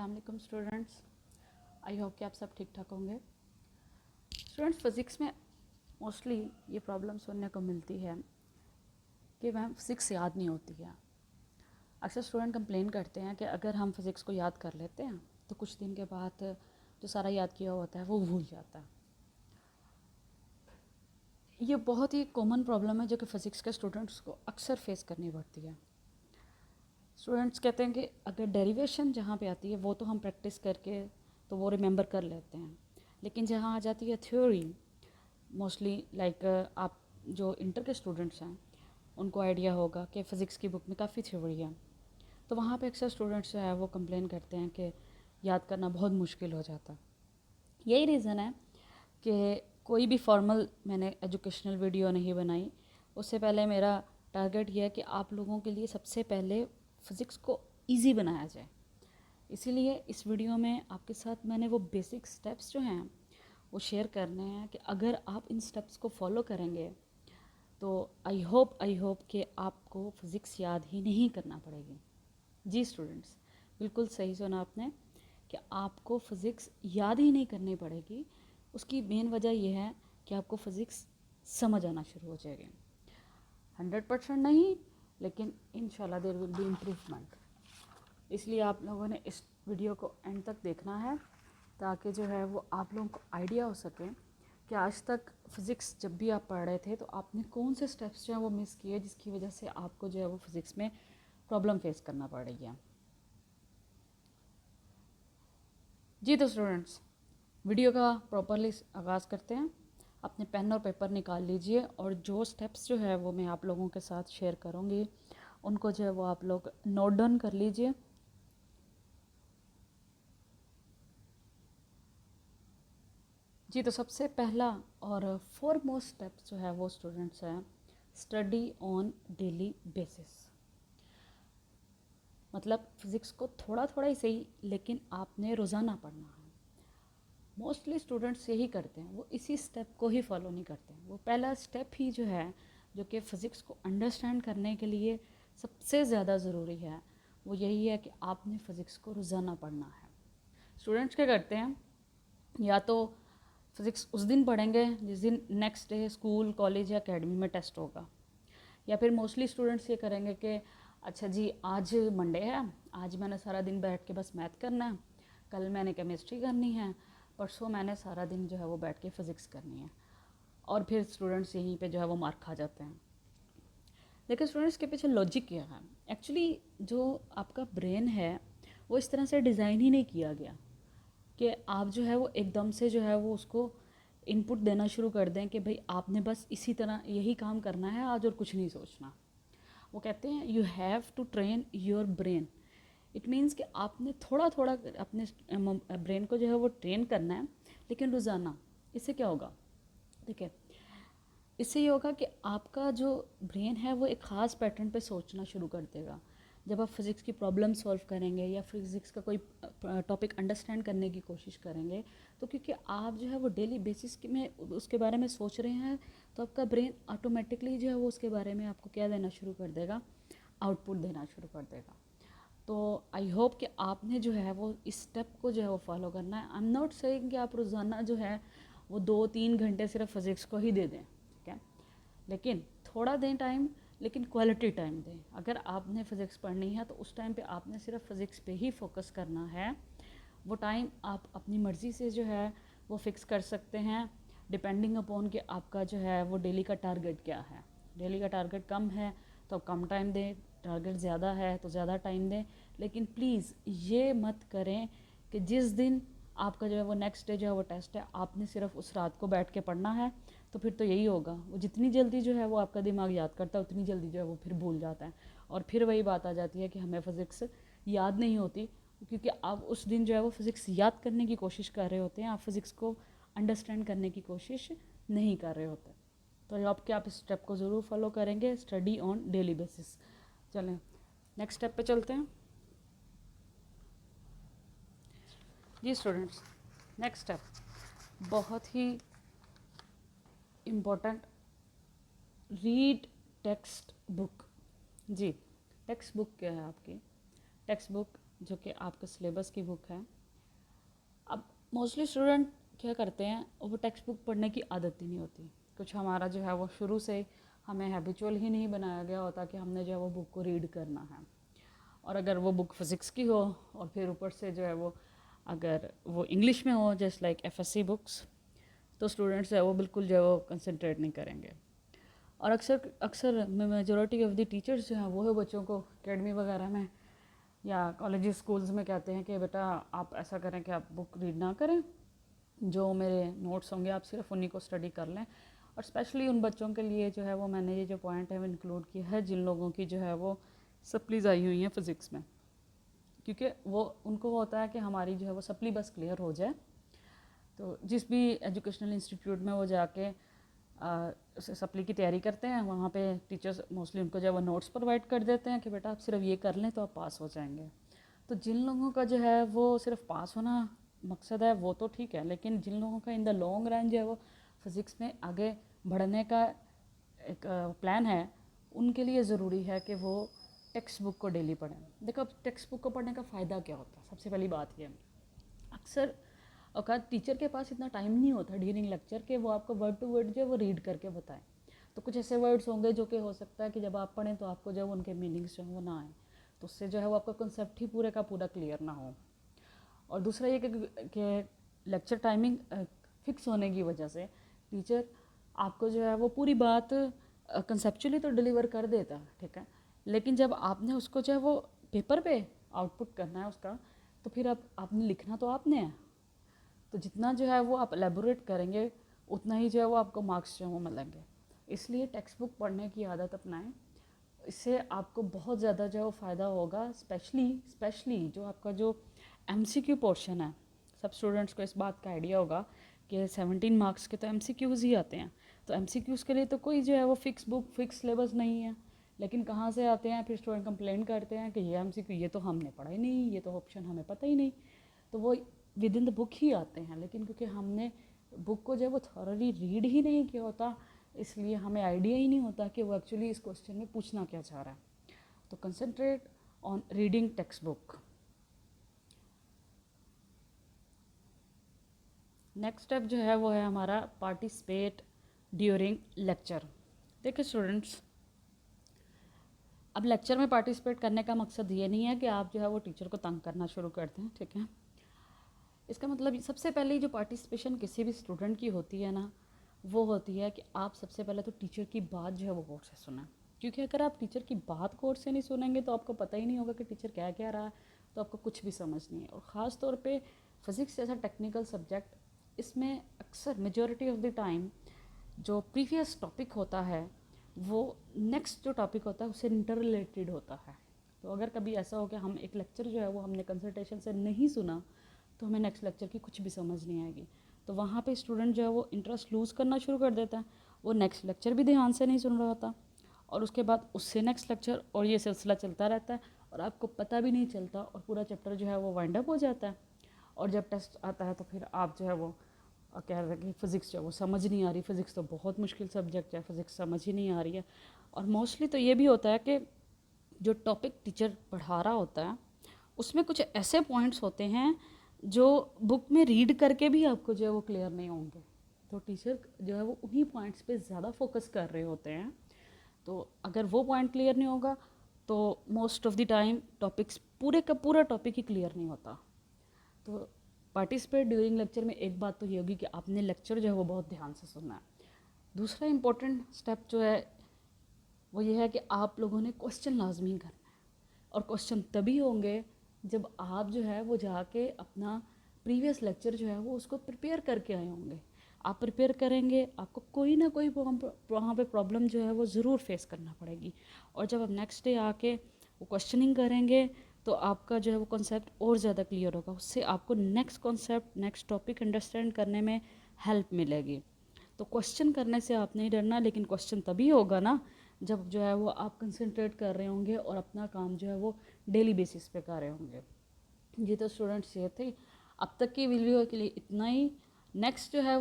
अस्सलाम वालेकुम students. I hope कि आप सब ठीक ठाक होंगे। स्टूडेंट्स, फ़िज़िक्स में मोस्टली ये प्रॉब्लम सुनने को मिलती है कि मैम फ़िज़िक्स याद नहीं होती है। अक्सर स्टूडेंट कंप्लेन करते हैं कि अगर हम फ़िज़िक्स को याद कर लेते हैं तो कुछ दिन के बाद जो सारा याद किया होता है वो भूल जाता है। ये बहुत ही कॉमन प्रॉब्लम है जो कि फ़िज़िक्स के स्टूडेंट्स को अक्सर फेस करनी पड़ती है। स्टूडेंट्स कहते हैं कि अगर डेरिवेशन जहाँ पे आती है वो तो हम प्रैक्टिस करके तो वो रिमेंबर कर लेते हैं, लेकिन जहाँ आ जाती है थ्योरी, मोस्टली लाइक आप जो इंटर के स्टूडेंट्स हैं उनको आइडिया होगा कि फ़िज़िक्स की बुक में काफ़ी थ्योरी है, तो वहाँ पे अक्सर स्टूडेंट्स जो है वो कंप्लेन करते हैं कि याद करना बहुत मुश्किल हो जाता है। यही रीज़न है कि कोई भी फॉर्मल मैंने एजुकेशनल वीडियो नहीं बनाई। उससे पहले मेरा टारगेट ये है कि आप लोगों के लिए सबसे पहले फ़िज़िक्स को इजी बनाया जाए। इसीलिए इस वीडियो में आपके साथ मैंने वो बेसिक स्टेप्स जो हैं वो शेयर करने हैं कि अगर आप इन स्टेप्स को फॉलो करेंगे तो आई होप कि आपको फ़िज़िक्स याद ही नहीं करना पड़ेगी। जी स्टूडेंट्स, बिल्कुल सही सुना आपने कि आपको फ़िज़िक्स याद ही नहीं करनी पड़ेगी। उसकी मेन वजह यह है कि आपको फ़िज़िक्स समझ आना शुरू हो जाएगी। 100% नहीं, लेकिन इंशाल्लाह देयर विल बी इम्प्रूवमेंट। इसलिए आप लोगों ने इस वीडियो को एंड तक देखना है ताकि जो है वो आप लोगों को आइडिया हो सके कि आज तक फ़िज़िक्स जब भी आप पढ़ रहे थे तो आपने कौन से स्टेप्स जो है वो मिस किए जिसकी वजह से आपको जो है वो फ़िज़िक्स में प्रॉब्लम फेस करना पड़ रही है। जी तो स्टूडेंट्स, वीडियो का प्रॉपरली आगाज़ करते हैं। अपने पेन और पेपर निकाल लीजिए और जो स्टेप्स जो है वो मैं आप लोगों के साथ शेयर करूँगी उनको जो है वो आप लोग नोट डाउन कर लीजिए। जी तो सबसे पहला और फॉरमोस्ट स्टेप जो है वो स्टूडेंट्स हैं स्टडी ऑन डेली बेसिस। मतलब फ़िज़िक्स को थोड़ा थोड़ा ही सही, लेकिन आपने रोज़ाना पढ़ना है। मोस्टली स्टूडेंट्स यही करते हैं, वो इसी स्टेप को ही फॉलो नहीं करते हैं। वो पहला स्टेप ही जो है जो कि फ़िज़िक्स को अंडरस्टैंड करने के लिए सबसे ज़्यादा ज़रूरी है वो यही है कि आपने फ़िज़िक्स को रोज़ाना पढ़ना है। स्टूडेंट्स क्या करते हैं, या तो फ़िज़िक्स उस दिन पढ़ेंगे जिस दिन नेक्स्ट डे स्कूल कॉलेज या अकेडमी में टेस्ट होगा, या फिर मोस्टली स्टूडेंट्स ये करेंगे कि अच्छा जी आज मंडे है, आज मैंने सारा दिन बैठ के बस मैथ करना है, कल मैंने केमिस्ट्री करनी है, परसों मैंने सारा दिन जो है वो बैठ के फ़िज़िक्स करनी है, और फिर स्टूडेंट्स यहीं पे जो है वो मार्क खा जाते हैं। लेकिन स्टूडेंट्स के पीछे लॉजिक क्या है? एक्चुअली जो आपका ब्रेन है वो इस तरह से डिज़ाइन ही नहीं किया गया कि आप जो है वो एकदम से जो है वो उसको इनपुट देना शुरू कर दें कि भाई आपने बस इसी तरह यही काम करना है आज और कुछ नहीं सोचना। वो कहते हैं you have to train your brain. It means कि आपने थोड़ा थोड़ा अपने ब्रेन को जो है वो ट्रेन करना है, लेकिन रोज़ाना। इससे क्या होगा, ठीक है, इससे ये होगा कि आपका जो ब्रेन है वो एक ख़ास पैटर्न पे सोचना शुरू कर देगा। जब आप फिज़िक्स की प्रॉब्लम सॉल्व करेंगे या फिज़िक्स का कोई टॉपिक अंडरस्टैंड करने की कोशिश करेंगे, तो क्योंकि आप जो है वो डेली बेसिस में उसके बारे में सोच रहे हैं, तो आपका ब्रेन ऑटोमेटिकली जो है वो उसके बारे में आपको क्या देना शुरू कर देगा, आउटपुट देना शुरू कर देगा। तो आई होप कि आपने जो है वो इस स्टेप को जो है वो फॉलो करना है। आई एम नॉट सेइंग कि आप रोज़ाना जो है वो 2-3 घंटे सिर्फ फिज़िक्स को ही दे दें, ठीक है, लेकिन थोड़ा दें टाइम, लेकिन क्वालिटी टाइम दें। अगर आपने फ़िज़िक्स पढ़नी है तो उस टाइम पे आपने सिर्फ फ़िज़िक्स पे ही फोकस करना है। वो टाइम आप अपनी मर्ज़ी से जो है वो फ़िक्स कर सकते हैं, डिपेंडिंग अपॉन कि आपका जो है वो डेली का टारगेट क्या है। डेली का टारगेट कम है तो कम टाइम दें, टारगेट ज़्यादा है तो ज़्यादा टाइम दें। लेकिन प्लीज़ ये मत करें कि जिस दिन आपका जो है वो नेक्स्ट डे जो है वो टेस्ट है, आपने सिर्फ उस रात को बैठ के पढ़ना है, तो फिर तो यही होगा, वो जितनी जल्दी जो है वो आपका दिमाग याद करता है उतनी जल्दी जो है वो फिर भूल जाता है। और फिर वही बात आ जाती है कि हमें फ़िज़िक्स याद नहीं होती, क्योंकि आप उस दिन जो है वो फ़िज़िक्स याद करने की कोशिश कर रहे होते हैं, आप फ़िज़िक्स को अंडरस्टैंड करने की कोशिश नहीं कर रहे होते। तो आप क्या, आप इस स्टेप को ज़रूर फॉलो करेंगे, स्टडी ऑन डेली बेसिस। चलें नेक्स्ट स्टेप पे चलते हैं। जी स्टूडेंट्स, नेक्स्ट स्टेप बहुत ही इम्पोर्टेंट, रीड टेक्स्ट बुक। जी, टेक्स्ट बुक क्या है आपकी? टेक्स्ट बुक जो कि आपके सिलेबस की बुक है। अब मोस्टली स्टूडेंट क्या करते हैं, वो टेक्स्ट बुक पढ़ने की आदत ही नहीं होती। कुछ हमारा जो है वो शुरू से हमें हैबिचुअल ही नहीं बनाया गया होता कि हमने जो है वो बुक को रीड करना है। और अगर वो बुक फिज़िक्स की हो और फिर ऊपर से जो है वो अगर वो इंग्लिश में हो, जस्ट लाइक एफएससी बुक्स, तो स्टूडेंट्स जो है वो बिल्कुल जो है वो कंसंट्रेट नहीं करेंगे। और अक्सर अक्सर मेजॉरिटी ऑफ द टीचर्स जो हैं वो है बच्चों को एकेडमी वगैरह में या कॉलेज स्कूल्स में कहते हैं कि बेटा आप ऐसा करें कि आप बुक रीड ना करें, जो मेरे नोट्स होंगे आप सिर्फ उन्हीं को स्टडी कर लें। और स्पेशली उन बच्चों के लिए जो है वो मैंने ये जो पॉइंट है वो इंक्लूड किया है जिन लोगों की जो है वो सप्लीज आई हुई हैं फ़िज़िक्स में, क्योंकि वो उनको होता है कि हमारी जो है वो सप्ली बस क्लियर हो जाए। तो जिस भी एजुकेशनल इंस्टीट्यूट में वो जाके सप्ली की तैयारी करते हैं, वहाँ पे टीचर्स मोस्टली उनको जो है वो नोट्स प्रोवाइड कर देते हैं कि बेटा आप सिर्फ ये कर लें तो आप पास हो जाएंगे। तो जिन लोगों का जो है वो सिर्फ पास होना मकसद है वो तो ठीक है, लेकिन जिन लोगों का इन द लॉन्ग रन जो है वो फिज़िक्स में आगे बढ़ने का एक प्लान है, उनके लिए ज़रूरी है कि वो टेक्स्ट बुक को डेली पढ़ें। देखो अब टेक्स्ट बुक को पढ़ने का फ़ायदा क्या होता है, सबसे पहली बात ये है, अक्सर औकात टीचर के पास इतना टाइम नहीं होता ड्यूरिंग लेक्चर के वो आपको वर्ड टू वर्ड जो है वो रीड करके बताएं। तो कुछ ऐसे वर्ड्स होंगे जो कि हो सकता है कि जब आप पढ़ें तो आपको जो है उनके मीनिंग्स जो है वो ना आए, तो उससे जो है वो आपका कंसेप्ट ही पूरे का पूरा क्लियर ना हो। और दूसरा ये कि लेक्चर टाइमिंग फिक्स होने की वजह से टीचर आपको जो है वो पूरी बात कंसेप्चुअली तो डिलीवर कर देता है, ठीक है, लेकिन जब आपने उसको जो है वो पेपर पे आउटपुट करना है उसका, तो फिर आपने लिखना तो आपने है। तो जितना जो है वो आप एलेबोरेट करेंगे उतना ही जो है वो आपको मार्क्स जो है वो मिलेंगे। इसलिए टेक्स्ट बुक पढ़ने की आदत अपनाएं, इससे आपको बहुत ज़्यादा जो है वो फ़ायदा होगा। स्पेशली जो आपका जो एमसीक्यू पोर्शन है, सब स्टूडेंट्स को इस बात का आइडिया होगा कि 17 मार्क्स के तो एमसीक्यूज़ ही आते हैं। तो एमसीक्यूज़ के लिए तो कोई जो है वो फिक्स बुक फिक्स सिलेबस नहीं है, लेकिन कहाँ से आते हैं, फिर स्टूडेंट कंप्लेन करते हैं कि ये एमसीक्यू ये तो हमने पढ़ा ही नहीं, ये तो ऑप्शन हमें पता ही नहीं। तो वो विद इन द बुक ही आते हैं, लेकिन क्योंकि हमने बुक को जो है वो थॉरली रीड ही नहीं किया होता, इसलिए हमें आइडिया ही नहीं होता कि वो एक्चुअली इस क्वेश्चन में पूछना क्या चाह रहा है। तो concentrate on reading text book. Next step जो है वो है हमारा पार्टिसिपेट ड्यूरिंग लेक्चर। देखिए स्टूडेंट्स, अब लेक्चर में पार्टिसिपेट करने का मकसद ये नहीं है कि आप जो है वो टीचर को तंग करना शुरू कर दें, ठीक है। इसका मतलब सबसे पहले जो पार्टिसिपेशन किसी भी स्टूडेंट की होती है ना, वो होती है कि आप सबसे पहले तो टीचर की बात जो है वो गौर से सुनें, क्योंकि अगर आप टीचर की बात गौर से नहीं सुनेंगे तो आपको पता ही नहीं होगा कि टीचर क्या कह रहा है, तो आपको कुछ भी समझ नहीं है। और ख़ास तौर पे फिज़िक्स जैसा टेक्निकल सब्जेक्ट, इसमें अक्सर मेजॉरिटी ऑफ द टाइम जो प्रीवियस टॉपिक होता है वो नेक्स्ट जो टॉपिक होता है उससे इंटर रिलेटेड होता है। तो अगर कभी ऐसा हो कि हम एक लेक्चर जो है वो हमने कंसल्टेशन से नहीं सुना, तो हमें नेक्स्ट लेक्चर की कुछ भी समझ नहीं आएगी। तो वहाँ पे स्टूडेंट जो है वो इंटरेस्ट लूज़ करना शुरू कर देता है, वो नेक्स्ट लेक्चर भी ध्यान से नहीं सुन रहा होता, और उसके बाद उससे नेक्स्ट लेक्चर, और ये सिलसिला चलता रहता है और आपको पता भी नहीं चलता और पूरा चैप्टर जो है वो वाइंड अप हो जाता है। और जब टेस्ट आता है तो फिर आप जो है वो कह रहे हैं कि फ़िज़िक्स जो है वो समझ नहीं आ रही, फ़िज़िक्स तो बहुत मुश्किल सब्जेक्ट है, फ़िज़िक्स समझ ही नहीं आ रही है। और मोस्टली तो ये भी होता है कि जो टॉपिक टीचर पढ़ा रहा होता है उसमें कुछ ऐसे पॉइंट्स होते हैं जो बुक में रीड करके भी आपको जो है वो क्लियर नहीं होंगे, तो टीचर जो है वो उन्हीं पॉइंट्स पे ज़्यादा फोकस कर रहे होते हैं। तो अगर वो पॉइंट क्लियर नहीं होगा तो most of the time topics पूरे का पूरा टॉपिक ही क्लियर नहीं होता। तो पार्टिसिपेट ड्यूरिंग लेक्चर में एक बात तो ये होगी कि आपने लेक्चर जो है वो बहुत ध्यान से सुनना है। दूसरा इंपॉर्टेंट स्टेप जो है वो ये है कि आप लोगों ने क्वेश्चन लाजमी करना है, और क्वेश्चन तभी होंगे जब आप जो है वो जाके अपना प्रीवियस लेक्चर जो है वो उसको प्रिपेयर करके आए होंगे। आप प्रिपेयर करेंगे, आपको कोई ना कोई वहाँ पे प्रॉब्लम जो है वो ज़रूर फेस करना पड़ेगी, और जब आप नेक्स्ट डे आके वो क्वेश्चनिंग करेंगे तो आपका जो है वो कॉन्सेप्ट और ज़्यादा क्लियर होगा, उससे आपको next concept next topic understand करने में हेल्प मिलेगी। तो क्वेश्चन करने से आप नहीं डरना, लेकिन क्वेश्चन तभी होगा ना जब जो है वो आप कंसंट्रेट कर रहे होंगे और अपना काम जो है वो डेली बेसिस पे कर रहे होंगे। ये तो स्टूडेंट्स ये थे, अब तक की वीडियो के लिए इतना ही। नेक्स्ट जो है